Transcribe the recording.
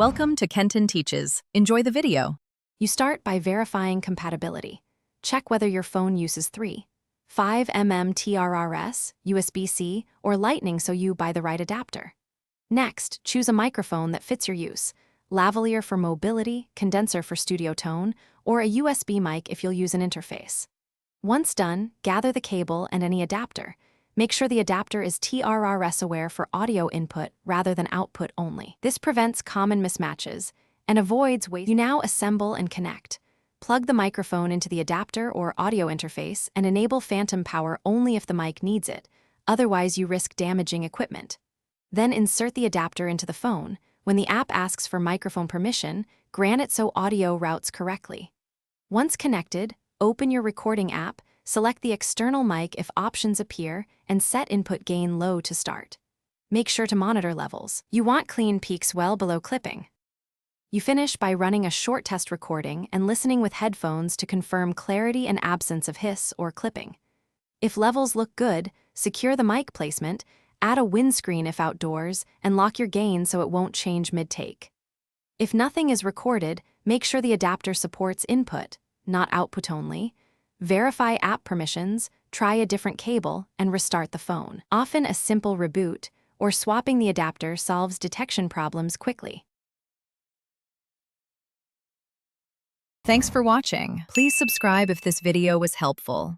Welcome to Kenton Teaches. Enjoy the video. You start by verifying compatibility. Check whether your phone uses 5mm TRRS, USB-C, or Lightning so you buy the right adapter. Next, choose a microphone that fits your use. Lavalier for mobility, condenser for studio tone, or a USB mic if you'll use an interface. Once done, gather the cable and any adapter. Make sure the adapter is TRRS aware for audio input rather than output only. This prevents common mismatches and avoids waste. You now assemble and connect. Plug the microphone into the adapter or audio interface and enable phantom power only if the mic needs it, otherwise you risk damaging equipment. Then insert the adapter into the phone. When the app asks for microphone permission, grant it so audio routes correctly. Once connected, open your recording app, select the external mic if options appear, and set input gain low to start. Make sure to monitor levels. You want clean peaks well below clipping. You finish by running a short test recording and listening with headphones to confirm clarity and absence of hiss or clipping. If levels look good, secure the mic placement, add a windscreen if outdoors, and lock your gain so it won't change mid-take. If nothing is recorded, make sure the adapter supports input, not output only. Verify app permissions, try a different cable, and restart the phone. Often a simple reboot or swapping the adapter solves detection problems quickly. Thanks for watching. Please subscribe if this video was helpful.